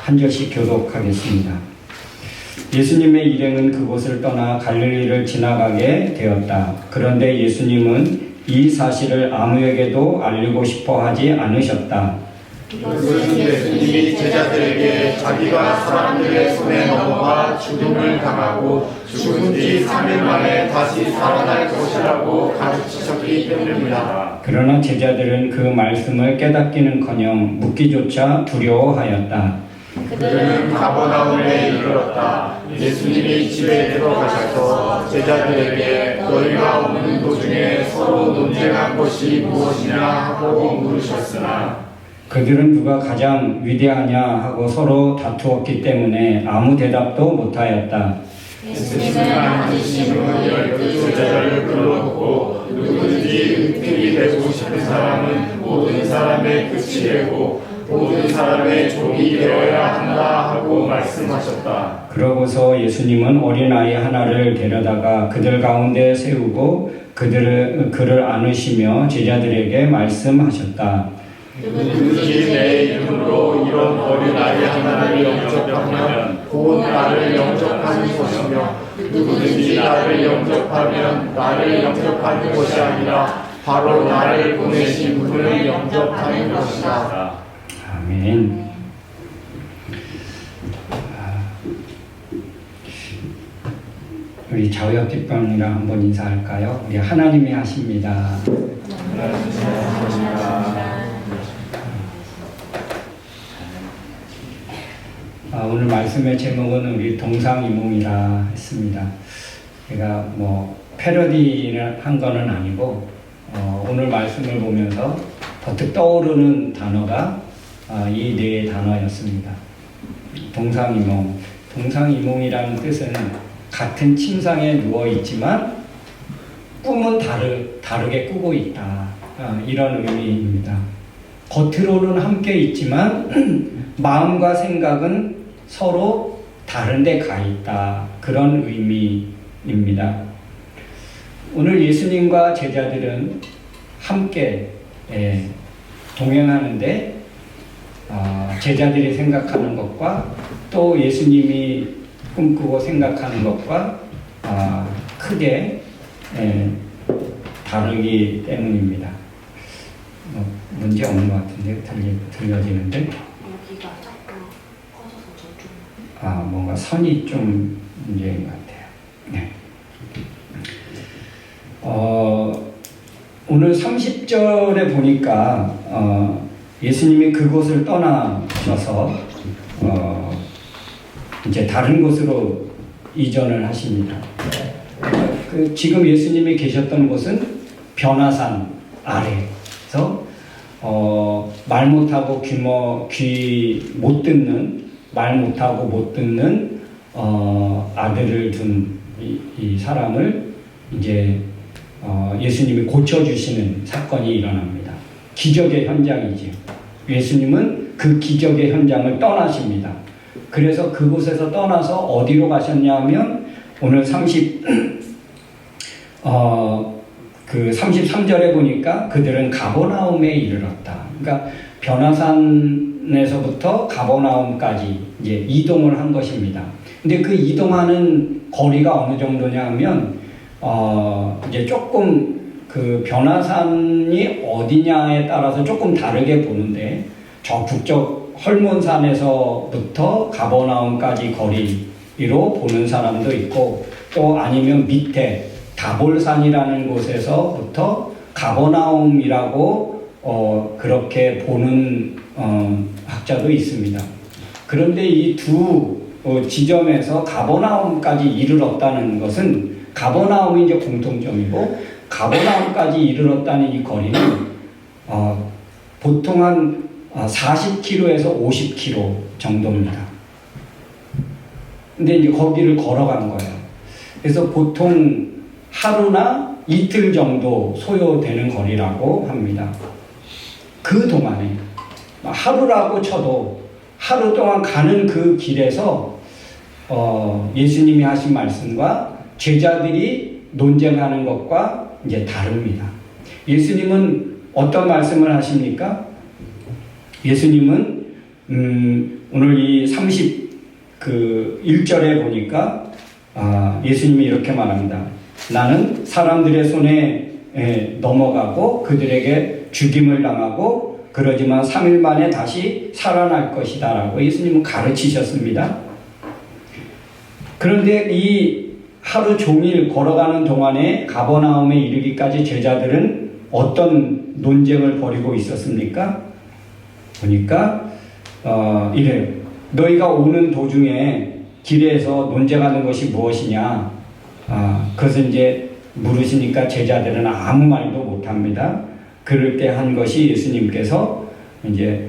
한 절씩 교독하겠습니다. 예수님의 일행은 그곳을 떠나 갈릴리를 지나가게 되었다. 그런데 예수님은 이 사실을 아무에게도 알리고 싶어 하지 않으셨다. 이것은 예수님이 제자들에게 자기가 사람들의 손에 넘어가 죽음을 당하고 죽은 지 3일 만에 다시 살아날 것이라고 가르치셨기 때문입니다. 그러나 제자들은 그 말씀을 깨닫기는커녕 묻기조차 두려워하였다. 그들은 가버나움에 이르렀다. 예수님이 집에 들어가셔서 제자들에게 너희가 오는 도중에 서로 논쟁한 것이 무엇이냐 하고 물으셨으나 그들은 누가 가장 위대하냐 하고 서로 다투었기 때문에 아무 대답도 못하였다. 예수님은 앉으신 후 12 제자를 불러놓고 누구든지 은택이 되고 싶은 사람은 모든 사람의 끝이 되고 모든 사람의 종이 되어야 한다 하고 말씀하셨다. 그러고서 예수님은 어린아이 하나를 데려다가 그들 가운데 세우고 그를 안으시며 제자들에게 말씀하셨다. 누구든지 내 이름으로 이런 어린아이 하나를 영접하면 곧 나를 영접하는 것이며 누구든지 나를 영접하면 나를 영접하는 것이 아니라 바로 나를 보내신 분을 영접하는 것이다. 아멘. 우리 좌우옆 뒷방이랑 한번 인사할까요? 우리 하나님이 하십니다. 오늘 말씀의 제목은 우리 동상이몽이라 했습니다. 제가 패러디를 한 거는 아니고 오늘 말씀을 보면서 버뜩 떠오르는 단어가 이 네 단어였습니다. 동상이몽. 동상이몽이라는 뜻은 같은 침상에 누워 있지만 꿈은 다르게 꾸고 있다. 이런 의미입니다. 겉으로는 함께 있지만 마음과 생각은 서로 다른 데 가 있다. 그런 의미입니다. 오늘 예수님과 제자들은 함께 동행하는데 제자들이 생각하는 것과 또 예수님이 꿈꾸고 생각하는 것과 크게 다르기 때문입니다. 문제 없는 것 같은데 들려지는데 여기가 자꾸 꺼져서 저쪽 뭔가 선이 좀 문제인 것 같아요. 네. 오늘 30절에 보니까 예수님이 그곳을 떠나셔서 이제 다른 곳으로 이전을 하십니다. 지금 예수님이 계셨던 곳은 변화산 아래에서 말 못하고 귀 못 듣는 말 못하고 못 듣는 아들을 둔 이 사람을 이제 예수님이 고쳐주시는 사건이 일어납니다. 기적의 현장이죠. 예수님은 그 기적의 현장을 떠나십니다. 그래서 그곳에서 떠나서 어디로 가셨냐 하면 오늘 33절에 보니까 그들은 가버나움에 이르렀다. 그러니까 변화산에서부터 가버나움까지 이제 이동을 한 것입니다. 근데 그 이동하는 거리가 어느 정도냐 하면 이제 조금 그 변화산이 어디냐에 따라서 조금 다르게 보는데 저 북쪽 헐몬산에서부터 가버나움까지 거리로 보는 사람도 있고 또 아니면 밑에 다볼산이라는 곳에서부터 가버나움이라고 그렇게 보는 학자도 있습니다. 그런데 이 두 지점에서 가버나움까지 이르렀다는 것은 가버나움이 이제 공통점이고 가버나움까지 이르렀다는 이 거리는 보통 한 40km에서 50km 정도입니다. 근데 이제 거기를 걸어간 거예요. 그래서 보통 하루나 이틀 정도 소요되는 거리라고 합니다. 그 동안에 하루라고 쳐도 하루 동안 가는 그 길에서 예수님이 하신 말씀과 제자들이 논쟁하는 것과 이제 다릅니다. 예수님은 어떤 말씀을 하십니까? 예수님은 오늘 이 31절에 보니까 예수님이 이렇게 말합니다. 나는 사람들의 손에 넘어가고 그들에게 죽임을 당하고 그러지만 3일 만에 다시 살아날 것이다 라고 예수님은 가르치셨습니다. 그런데 이 하루 종일 걸어가는 동안에 가버나움에 이르기까지 제자들은 어떤 논쟁을 벌이고 있었습니까? 보니까 이래요. 너희가 오는 도중에 길에서 논쟁하는 것이 무엇이냐? 그것을 이제 물으시니까 제자들은 아무 말도 못합니다. 그럴 때 한 것이 예수님께서 이제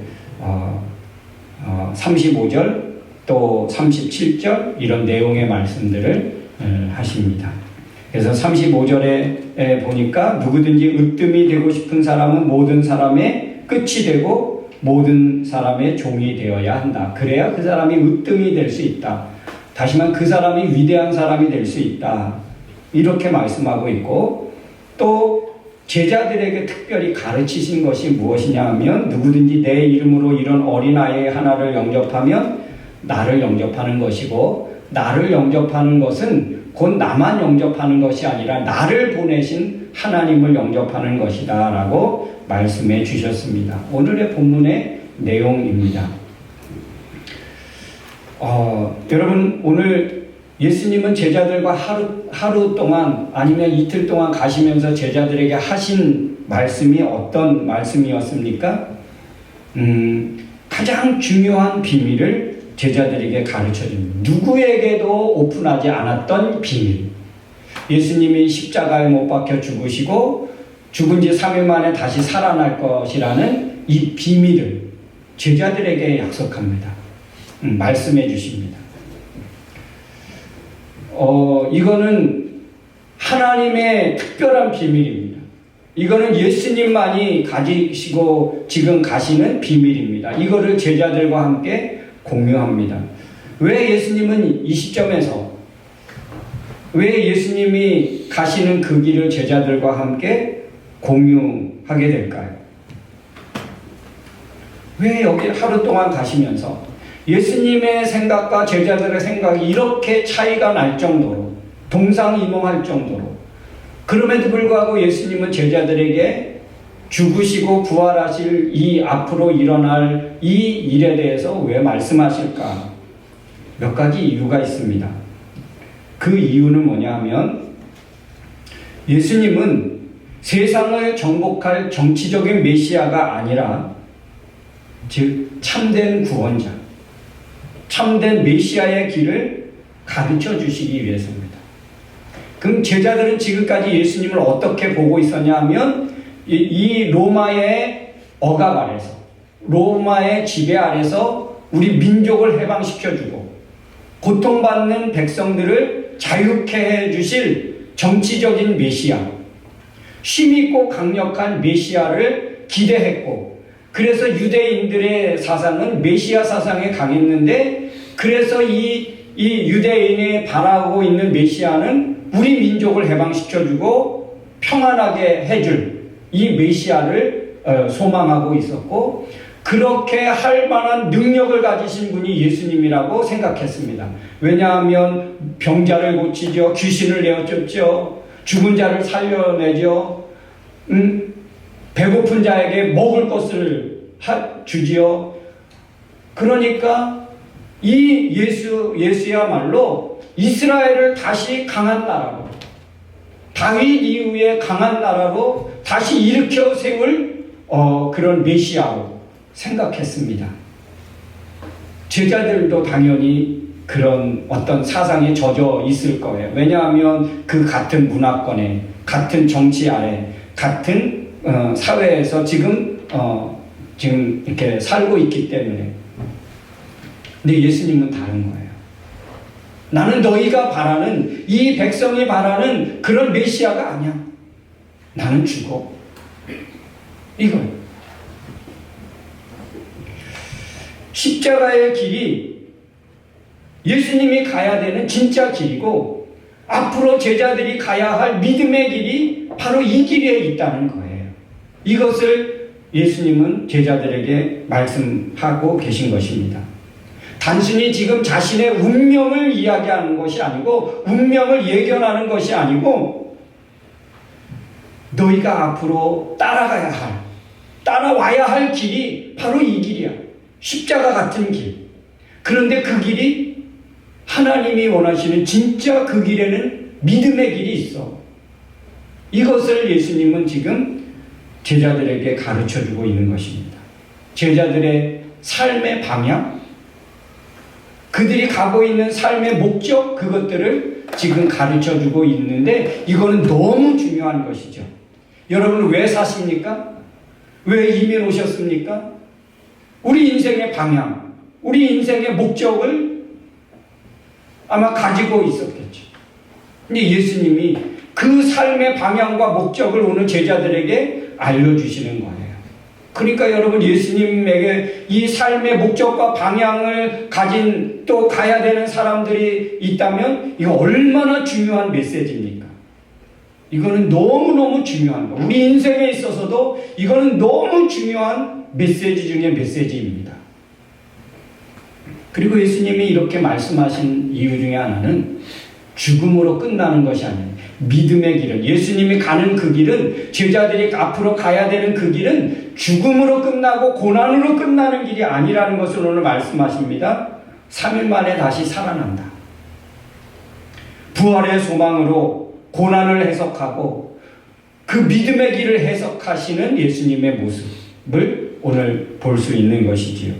35절 또 37절 이런 내용의 말씀들을 하십니다. 그래서 35절에 보니까 누구든지 으뜸이 되고 싶은 사람은 모든 사람의 끝이 되고 모든 사람의 종이 되어야 한다. 그래야 그 사람이 으뜸이 될 수 있다. 다시 말하면 그 사람이 위대한 사람이 될 수 있다. 이렇게 말씀하고 있고 또 제자들에게 특별히 가르치신 것이 무엇이냐 하면 누구든지 내 이름으로 이런 어린아이 하나를 영접하면 나를 영접하는 것이고 나를 영접하는 것은 곧 나만 영접하는 것이 아니라 나를 보내신 하나님을 영접하는 것이다 라고 말씀해 주셨습니다. 오늘의 본문의 내용입니다. 여러분 오늘 예수님은 제자들과 하루 동안 아니면 이틀 동안 가시면서 제자들에게 하신 말씀이 어떤 말씀이었습니까? 가장 중요한 비밀을 제자들에게 가르쳐줍니다. 누구에게도 오픈하지 않았던 비밀. 예수님이 십자가에 못 박혀 죽으시고 죽은 지 3일 만에 다시 살아날 것이라는 이 비밀을 제자들에게 약속합니다. 말씀해 주십니다. 이거는 하나님의 특별한 비밀입니다. 이거는 예수님만이 가지시고 지금 가시는 비밀입니다. 이거를 제자들과 함께 공유합니다. 왜 예수님은 이 시점에서 왜 예수님이 가시는 그 길을 제자들과 함께 공유하게 될까요? 왜 여기 하루 동안 가시면서 예수님의 생각과 제자들의 생각이 이렇게 차이가 날 정도로 동상이몽할 정도로 그럼에도 불구하고 예수님은 제자들에게 죽으시고 부활하실 이 앞으로 일어날 이 일에 대해서 왜 말씀하실까? 몇 가지 이유가 있습니다. 그 이유는 뭐냐 하면 예수님은 세상을 정복할 정치적인 메시아가 아니라 즉 참된 구원자, 참된 메시아의 길을 가르쳐 주시기 위해서입니다. 그럼 제자들은 지금까지 예수님을 어떻게 보고 있었냐 하면 이 로마의 억압 아래서 로마의 지배 아래서 우리 민족을 해방시켜주고 고통받는 백성들을 자유케 해주실 정치적인 메시아, 힘있고 강력한 메시아를 기대했고 그래서 유대인들의 사상은 메시아 사상에 강했는데 그래서 이 유대인이 바라고 있는 메시아는 우리 민족을 해방시켜주고 평안하게 해줄 이 메시아를 소망하고 있었고 그렇게 할 만한 능력을 가지신 분이 예수님이라고 생각했습니다. 왜냐하면 병자를 고치죠. 귀신을 내어쫓죠. 죽은 자를 살려내죠. 배고픈 자에게 먹을 것을 주지요. 그러니까 이 예수야말로 이스라엘을 다시 강한 나라로 다윗 이후에 강한 나라로 다시 일으켜 세울 그런 메시아로 생각했습니다. 제자들도 당연히 그런 어떤 사상에 젖어 있을 거예요. 왜냐하면 그 같은 문화권에 같은 정치 아래 같은 사회에서 지금 이렇게 살고 있기 때문에. 근데 예수님은 다른 거예요. 나는 너희가 바라는 이 백성이 바라는 그런 메시아가 아니야. 나는 죽어. 이거예요. 십자가의 길이 예수님이 가야 되는 진짜 길이고 앞으로 제자들이 가야 할 믿음의 길이 바로 이 길에 있다는 거예요. 이것을 예수님은 제자들에게 말씀하고 계신 것입니다. 단순히 지금 자신의 운명을 이야기하는 것이 아니고, 운명을 예견하는 것이 아니고, 너희가 앞으로 따라와야 할 길이 바로 이 길이야. 십자가 같은 길. 그런데 그 길이 하나님이 원하시는 진짜 그 길에는 믿음의 길이 있어. 이것을 예수님은 지금 제자들에게 가르쳐주고 있는 것입니다. 제자들의 삶의 방향, 그들이 가고 있는 삶의 목적, 그것들을 지금 가르쳐주고 있는데, 이거는 너무 중요한 것이죠. 여러분 왜 사십니까? 왜 이민 오셨습니까? 우리 인생의 방향, 우리 인생의 목적을 아마 가지고 있었겠죠. 근데 예수님이 그 삶의 방향과 목적을 오늘 제자들에게 알려주시는 거예요. 그러니까 여러분, 예수님에게 이 삶의 목적과 방향을 가진, 또 가야 되는 사람들이 있다면 이거 얼마나 중요한 메시지입니까? 이거는 너무너무 중요한 거. 우리 인생에 있어서도 이거는 너무 중요한 메시지 중에 메시지입니다. 그리고 예수님이 이렇게 말씀하신 이유 중에 하나는 죽음으로 끝나는 것이 아니에요. 믿음의 길은, 예수님이 가는 그 길은, 제자들이 앞으로 가야 되는 그 길은 죽음으로 끝나고 고난으로 끝나는 길이 아니라는 것을 오늘 말씀하십니다. 3일 만에 다시 살아난다. 부활의 소망으로 고난을 해석하고 그 믿음의 길을 해석하시는 예수님의 모습을 오늘 볼 수 있는 것이지요.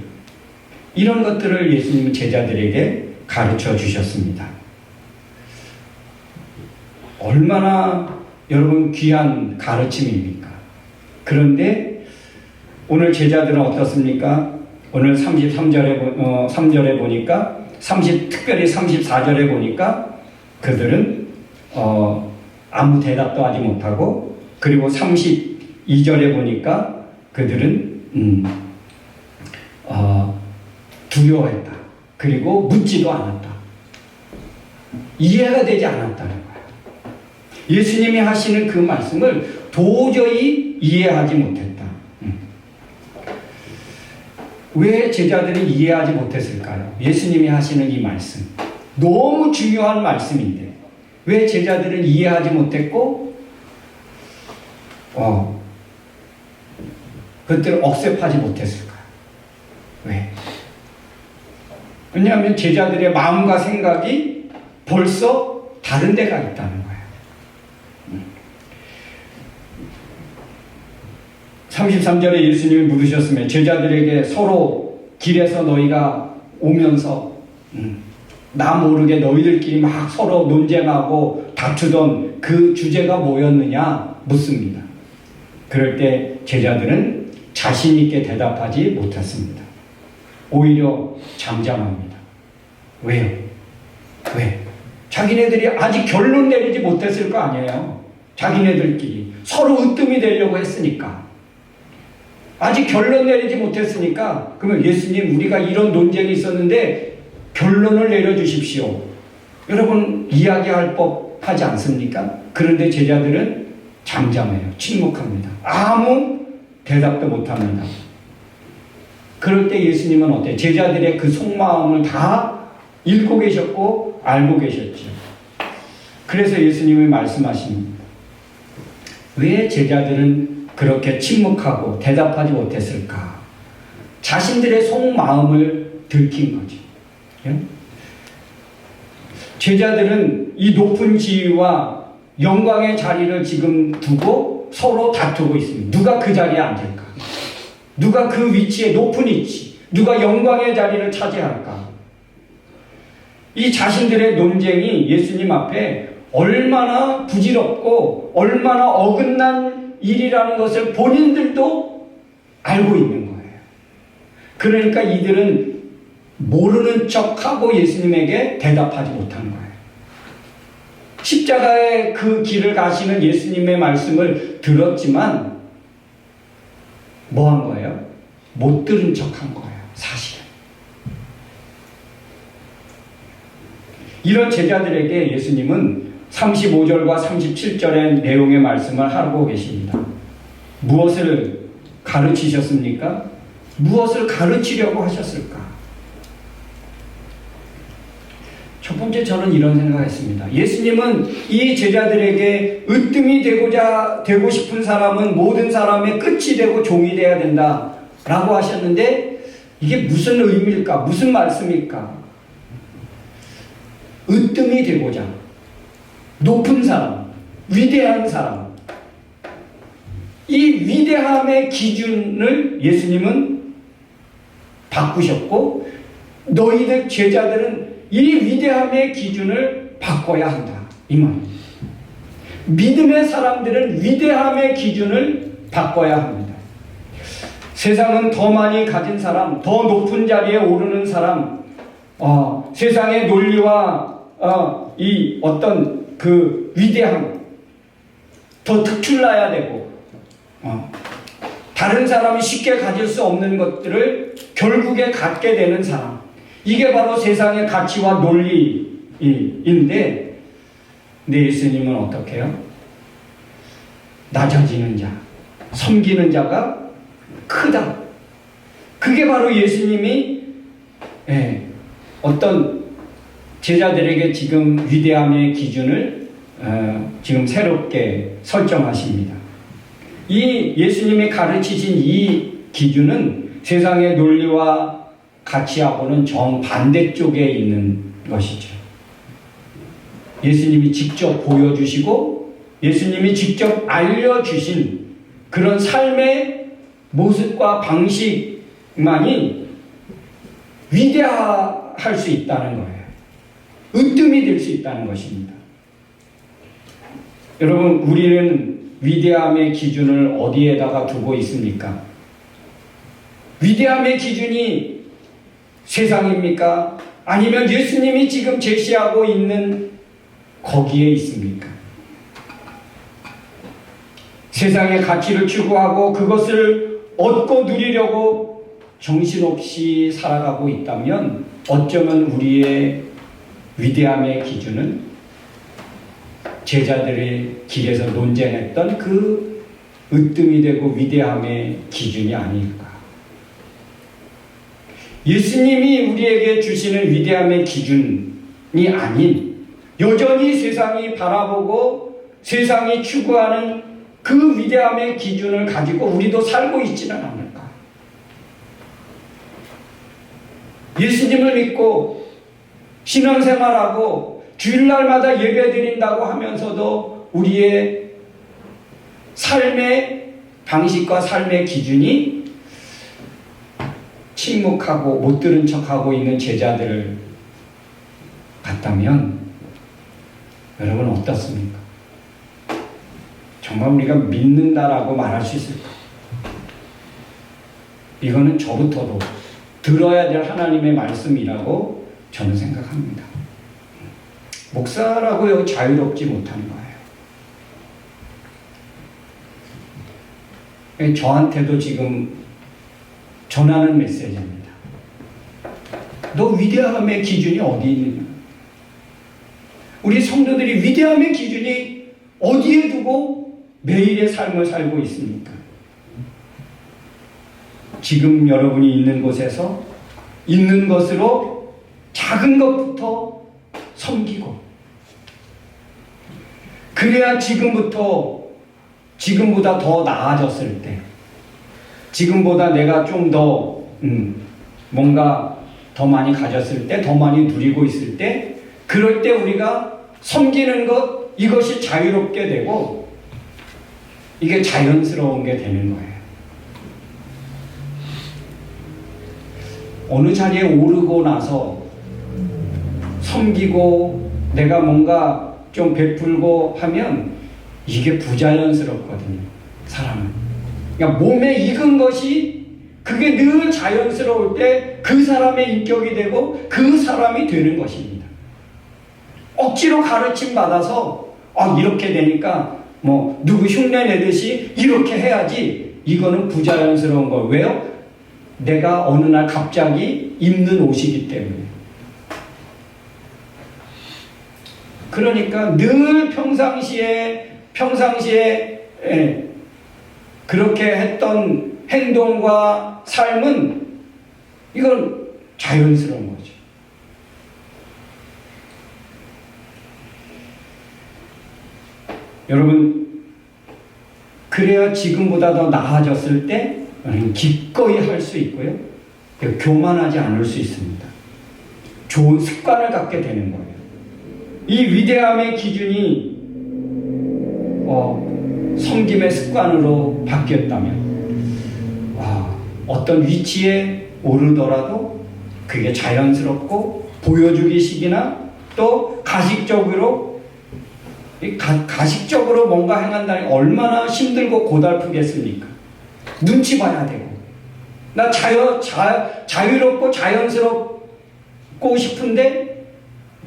이런 것들을 예수님은 제자들에게 가르쳐 주셨습니다. 얼마나 여러분 귀한 가르침입니까? 그런데 오늘 제자들은 어떻습니까? 오늘 3절에 보니까, 특별히 34절에 보니까 그들은 아무 대답도 하지 못하고, 그리고 32절에 보니까 그들은 두려워했다. 그리고 묻지도 않았다. 이해가 되지 않았다는 거예요. 예수님이 하시는 그 말씀을 도저히 이해하지 못했다. 왜 제자들이 이해하지 못했을까요? 예수님이 하시는 이 말씀, 너무 중요한 말씀인데 왜 제자들은 이해하지 못했고 그것들을 억셉하지 못했을까요? 왜? 왜냐하면 제자들의 마음과 생각이 벌써 다른 데가 있다는 거예요. 33절에 예수님이 물으셨으면 제자들에게 서로 길에서 너희가 오면서 나 모르게 너희들끼리 막 서로 논쟁하고 다투던 그 주제가 뭐였느냐 묻습니다. 그럴 때 제자들은 자신 있게 대답하지 못했습니다. 오히려 잠잠합니다. 왜요? 왜? 자기네들이 아직 결론 내리지 못했을 거 아니에요. 자기네들끼리 서로 으뜸이 되려고 했으니까. 아직 결론 내리지 못했으니까, 그러면 예수님, 우리가 이런 논쟁이 있었는데 결론을 내려주십시오. 여러분, 이야기할 법하지 않습니까? 그런데 제자들은 잠잠해요. 침묵합니다. 아무 대답도 못합니다. 그럴 때 예수님은 어때요? 제자들의 그 속마음을 다 읽고 계셨고 알고 계셨죠. 그래서 예수님이 말씀하십니다. 왜 제자들은 그렇게 침묵하고 대답하지 못했을까? 자신들의 속마음을 들킨 거죠. 예? 제자들은 이 높은 지위와 영광의 자리를 지금 두고 서로 다투고 있습니다. 누가 그 자리에 앉을까? 누가 그 위치에, 높은 위치, 누가 영광의 자리를 차지할까? 이 자신들의 논쟁이 예수님 앞에 얼마나 부질없고 얼마나 어긋난 일이라는 것을 본인들도 알고 있는 거예요. 그러니까 이들은 모르는 척하고 예수님에게 대답하지 못한 거예요. 십자가의 그 길을 가시는 예수님의 말씀을 들었지만 뭐 한 거예요? 못 들은 척한 거예요. 사실은. 이런 제자들에게 예수님은 35절과 37절의 내용의 말씀을 하고 계십니다. 무엇을 가르치셨습니까? 무엇을 가르치려고 하셨을까? 첫 번째 저는 이런 생각했습니다. 예수님은 이 제자들에게 으뜸이 되고 싶은 사람은 모든 사람의 끝이 되고 종이 되어야 된다 라고 하셨는데 이게 무슨 의미일까? 무슨 말씀일까? 으뜸이 되고자 높은 사람, 위대한 사람, 이 위대함의 기준을 예수님은 바꾸셨고 너희들 제자들은 이 위대함의 기준을 바꿔야 한다 이 말입니다. 믿음의 사람들은 위대함의 기준을 바꿔야 합니다. 세상은 더 많이 가진 사람, 더 높은 자리에 오르는 사람, 세상의 논리와 이 어떤 그 위대함, 더 특출나야 되고, 다른 사람이 쉽게 가질 수 없는 것들을 결국에 갖게 되는 사람. 이게 바로 세상의 가치와 논리인데, 근데 예수님은 어떻게 해요? 낮아지는 자, 섬기는 자가 크다. 그게 바로 예수님이 어떤 제자들에게 지금 위대함의 기준을 지금 새롭게 설정하십니다. 이 예수님이 가르치신 이 기준은 세상의 논리와 가치하고는 정반대쪽에 있는 것이죠. 예수님이 직접 보여주시고 예수님이 직접 알려주신 그런 삶의 모습과 방식만이 위대할 수 있다는 거예요. 으뜸이 될 수 있다는 것입니다. 여러분, 우리는 위대함의 기준을 어디에다가 두고 있습니까? 위대함의 기준이 세상입니까? 아니면 예수님이 지금 제시하고 있는 거기에 있습니까? 세상의 가치를 추구하고 그것을 얻고 누리려고 정신없이 살아가고 있다면 어쩌면 우리의 위대함의 기준은 제자들의 길에서 논쟁했던 그 으뜸이 되고 위대함의 기준이 아닐까. 예수님이 우리에게 주시는 위대함의 기준이 아닌 여전히 세상이 바라보고 세상이 추구하는 그 위대함의 기준을 가지고 우리도 살고 있지는 않을까. 예수님을 믿고 신앙생활하고 주일날마다 예배드린다고 하면서도 우리의 삶의 방식과 삶의 기준이 침묵하고 못 들은 척하고 있는 제자들 같다면 여러분 어떻습니까? 정말 우리가 믿는다라고 말할 수 있을까? 이거는 저부터도 들어야 될 하나님의 말씀이라고 저는 생각합니다. 목사라고요 자유롭지 못한 거예요. 저한테도 지금 전하는 메시지입니다. 너 위대함의 기준이 어디 있느냐? 우리 성도들이 위대함의 기준이 어디에 두고 매일의 삶을 살고 있습니까? 지금 여러분이 있는 곳에서 있는 것으로 작은 것부터 섬기고 그래야 지금보다 더 나아졌을 때 지금보다 내가 좀 더 뭔가 더 많이 가졌을 때 더 많이 누리고 있을 때 그럴 때 우리가 섬기는 것 이것이 자유롭게 되고 이게 자연스러운 게 되는 거예요. 어느 자리에 오르고 나서 섬기고 내가 뭔가 좀 베풀고 하면 이게 부자연스럽거든요. 사람은. 그러니까 몸에 익은 것이 그게 늘 자연스러울 때 그 사람의 인격이 되고 그 사람이 되는 것입니다. 억지로 가르침 받아서 이렇게 되니까 뭐 누구 흉내 내듯이 이렇게 해야지 이거는 부자연스러운 거. 왜요? 내가 어느 날 갑자기 입는 옷이기 때문에. 그러니까 늘 평상시에 그렇게 했던 행동과 삶은 이건 자연스러운 거죠. 여러분, 그래야 지금보다 더 나아졌을 때 기꺼이 할 수 있고요. 교만하지 않을 수 있습니다. 좋은 습관을 갖게 되는 거예요. 이 위대함의 기준이 섬김의 습관으로 바뀌었다면 어떤 위치에 오르더라도 그게 자연스럽고 보여주기식이나 또 가식적으로 뭔가 행한다니 얼마나 힘들고 고달프겠습니까? 눈치 봐야 되고 나 자유롭고 자연스럽고 싶은데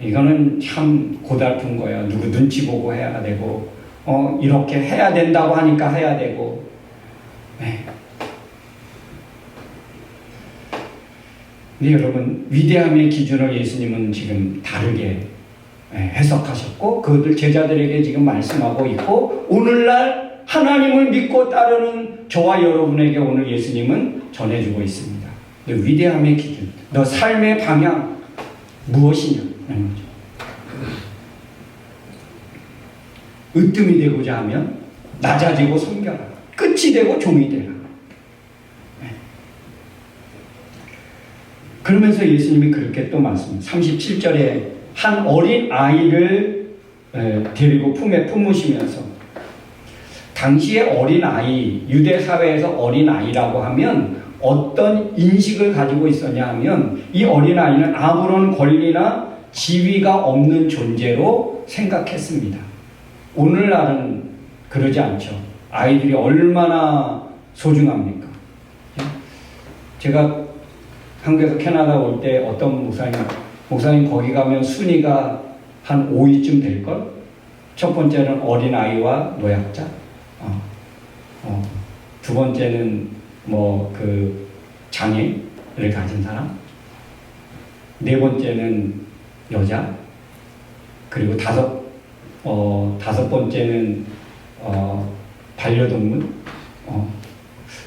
이거는 참 고달픈 거야. 누구 눈치 보고 해야 되고 이렇게 해야 된다고 하니까 해야 되고. 네. 근데 여러분, 위대함의 기준을 예수님은 지금 다르게 해석하셨고 그것을 제자들에게 지금 말씀하고 있고, 오늘날 하나님을 믿고 따르는 저와 여러분에게 오늘 예수님은 전해주고 있습니다. 너 위대함의 기준, 너 삶의 방향 무엇이냐 하는 거죠. 으뜸이 되고자 하면 낮아지고 섬겨라. 끝이 되고 종이 되라. 그러면서 예수님이 그렇게 또 말씀합니다. 37절에 한 어린 아이를 데리고 품에 품으시면서, 당시의 어린 아이, 유대 사회에서 어린 아이라고 하면 어떤 인식을 가지고 있었냐 하면 이 어린 아이는 아무런 권리나 지위가 없는 존재로 생각했습니다. 오늘날은 그러지 않죠. 아이들이 얼마나 소중합니까? 제가 한국에서 캐나다 올 때 어떤 목사님 거기 가면 순위가 한 5위쯤 될걸? 첫 번째는 어린아이와 노약자, 두 번째는 장애를 가진 사람, 네 번째는 여자, 그리고 다섯 번째는 반려동물,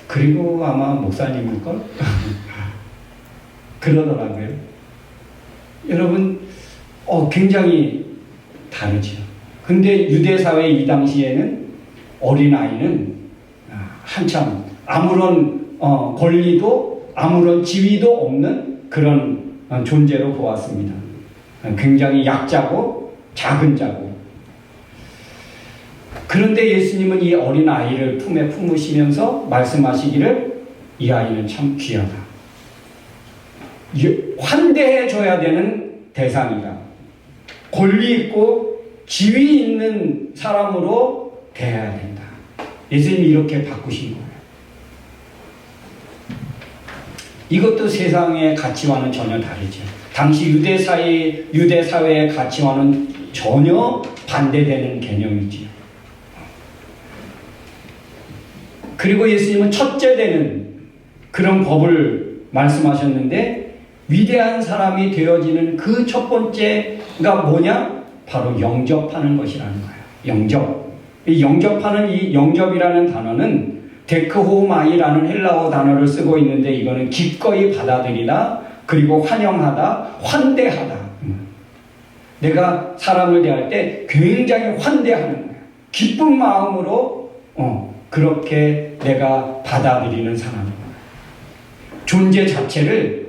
그리고 아마 목사님일걸? 그러더라고요. 여러분, 굉장히 다르죠. 근데 유대사회 이 당시에는 어린아이는 한참 아무런 권리도 아무런 지위도 없는 그런 존재로 보았습니다. 굉장히 약자고 작은 자고. 그런데 예수님은 이 어린아이를 품에 품으시면서 말씀하시기를 이 아이는 참 귀하다. 환대해줘야 되는 대상이다. 권리 있고 지위 있는 사람으로 대해야 된다. 예수님이 이렇게 바꾸신 거예요. 이것도 세상의 가치와는 전혀 다르죠. 당시 유대 사회의 가치와는 전혀 반대되는 개념이지요. 그리고 예수님은 첫째 되는 그런 법을 말씀하셨는데, 위대한 사람이 되어지는 그 첫 번째가 뭐냐? 바로 영접하는 것이라는 거예요. 영접. 이 영접하는 이 영접이라는 단어는 데크호마이라는 헬라어 단어를 쓰고 있는데, 이거는 기꺼이 받아들이다, 그리고 환영하다, 환대하다. 내가 사람을 대할 때 굉장히 환대하는 거예요. 기쁜 마음으로 그렇게 내가 받아들이는 사람이에요. 존재 자체를,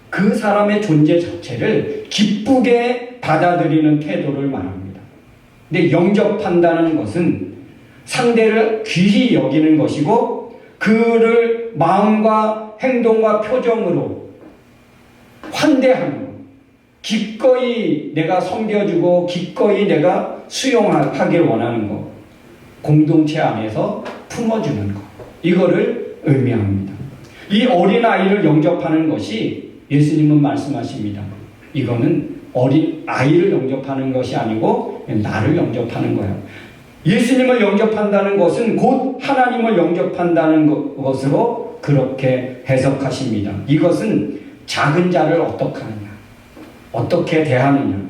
그 사람의 존재 자체를 기쁘게 받아들이는 태도를 말합니다. 근데 영접한다는 것은 상대를 귀히 여기는 것이고, 그를 마음과 행동과 표정으로 환대하는 것, 기꺼이 내가 섬겨주고 기꺼이 내가 수용하길 원하는 것, 공동체 안에서 품어주는 것, 이거를 의미합니다. 이 어린아이를 영접하는 것이 예수님은 말씀하십니다. 이거는 어린 아이를 영접하는 것이 아니고 나를 영접하는 거예요. 예수님을 영접한다는 것은 곧 하나님을 영접한다는 것으로 그렇게 해석하십니다. 이것은 작은 자를 어떻게 하느냐, 어떻게 대하느냐,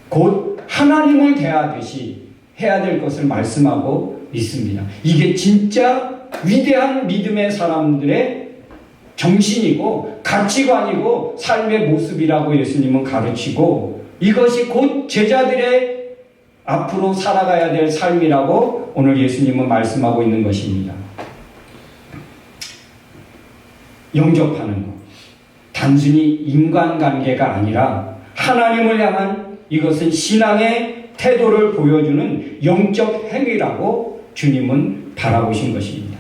곧 하나님을 대하듯이 해야 될 것을 말씀하고 있습니다. 이게 진짜 위대한 믿음의 사람들의 정신이고 가치관이고 삶의 모습이라고 예수님은 가르치고, 이것이 곧 제자들의 앞으로 살아가야 될 삶이라고 오늘 예수님은 말씀하고 있는 것입니다. 영접하는 것, 단순히 인간관계가 아니라 하나님을 향한, 이것은 신앙의 태도를 보여주는 영적 행위라고 주님은 바라보신 것입니다.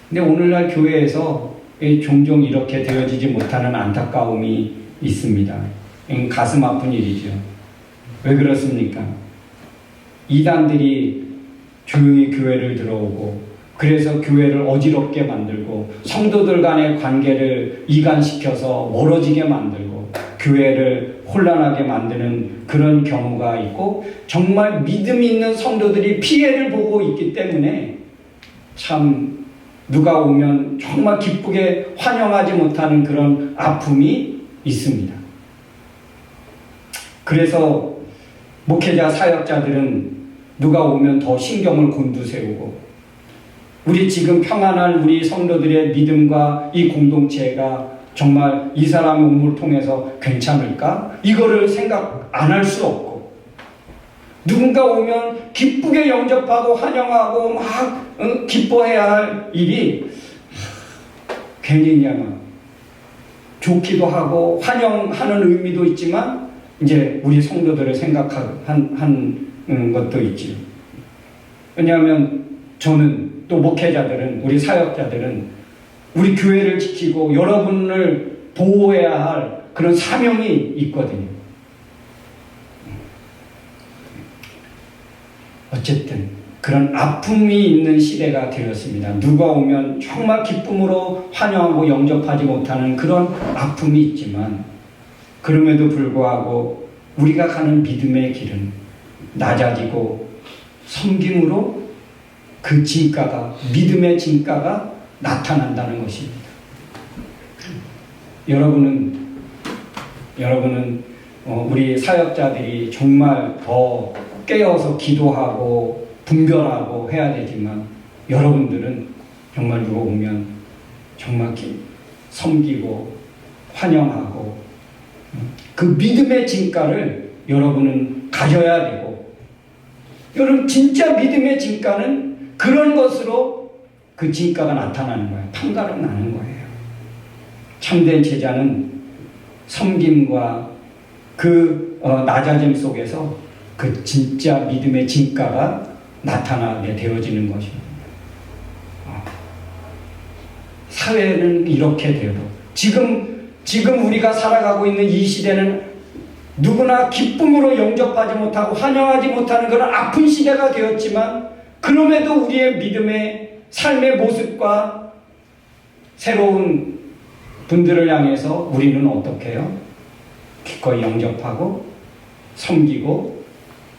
근데 오늘날 교회에서 종종 이렇게 되어지지 못하는 안타까움이 있습니다. 가슴 아픈 일이죠. 왜 그렇습니까? 이단들이 조용히 교회를 들어오고, 그래서 교회를 어지럽게 만들고, 성도들 간의 관계를 이간시켜서 멀어지게 만들고, 교회를 혼란하게 만드는 그런 경우가 있고, 정말 믿음 있는 성도들이 피해를 보고 있기 때문에 참 누가 오면 정말 기쁘게 환영하지 못하는 그런 아픔이 있습니다. 그래서 목회자 사역자들은 누가 오면 더 신경을 곤두세우고, 우리 지금 평안한 우리 성도들의 믿음과 이 공동체가 정말 이 사람의 몸을 통해서 괜찮을까? 이거를 생각 안 할 수 없고, 누군가 오면 기쁘게 영접하고 환영하고 막 기뻐해야 할 일이 괜히 그냥 좋기도 하고 환영하는 의미도 있지만, 이제 우리 성도들을 생각한 것도 있지. 왜냐하면 저는, 또 목회자들은, 우리 사역자들은 우리 교회를 지키고 여러분을 보호해야 할 그런 사명이 있거든요. 어쨌든 그런 아픔이 있는 시대가 되었습니다. 누가 오면 정말 기쁨으로 환영하고 영접하지 못하는 그런 아픔이 있지만, 그럼에도 불구하고 우리가 가는 믿음의 길은 낮아지고 섬김으로 그 진가가, 믿음의 진가가 나타난다는 것입니다. 여러분은 우리 사역자들이 정말 더 깨어서 기도하고 분별하고 해야 되지만, 여러분들은 정말 누가 오면 정말 섬기고 환영하고 그 믿음의 진가를 여러분은 가져야 되고, 여러분 진짜 믿음의 진가는 그런 것으로 그 진가가 나타나는 거예요. 판가름 나는 거예요. 참된 제자는 섬김과 그 낮아짐 속에서 그 진짜 믿음의 진가가 나타나게 되어지는 것입니다. 사회는 이렇게 되고, 지금 우리가 살아가고 있는 이 시대는 누구나 기쁨으로 영접하지 못하고 환영하지 못하는 그런 아픈 시대가 되었지만, 그럼에도 우리의 믿음의 삶의 모습과 새로운 분들을 향해서 우리는 어떻게 해요? 기꺼이 영접하고 섬기고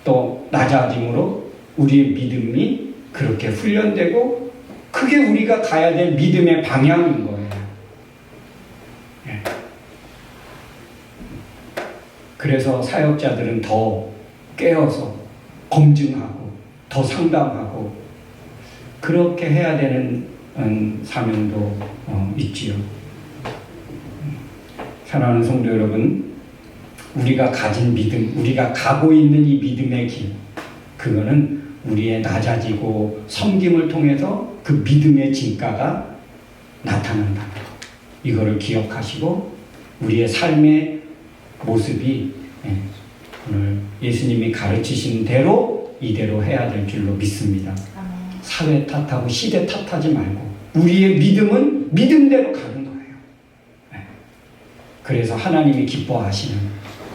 또 낮아짐으로 우리의 믿음이 그렇게 훈련되고, 그게 우리가 가야 될 믿음의 방향인 거예요. 그래서 사역자들은 더 깨어서 검증하고 더 상담하고 그렇게 해야 되는 사명도 있지요. 사랑하는 성도 여러분, 우리가 가진 믿음, 우리가 가고 있는 이 믿음의 길, 그거는 우리의 낮아지고 섬김을 통해서 그 믿음의 진가가 나타난다. 이거를 기억하시고 우리의 삶의 모습이 오늘 예수님이 가르치신 대로 이대로 해야 될 줄로 믿습니다. 사회 탓하고 시대 탓하지 말고 우리의 믿음은 믿음대로 가는 거예요. 그래서 하나님이 기뻐하시는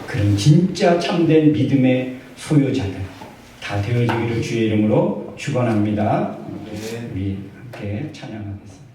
그런 진짜 참된 믿음의 소유자들 다 되어지기를 주의 이름으로 축원합니다. 우리 함께 찬양하겠습니다.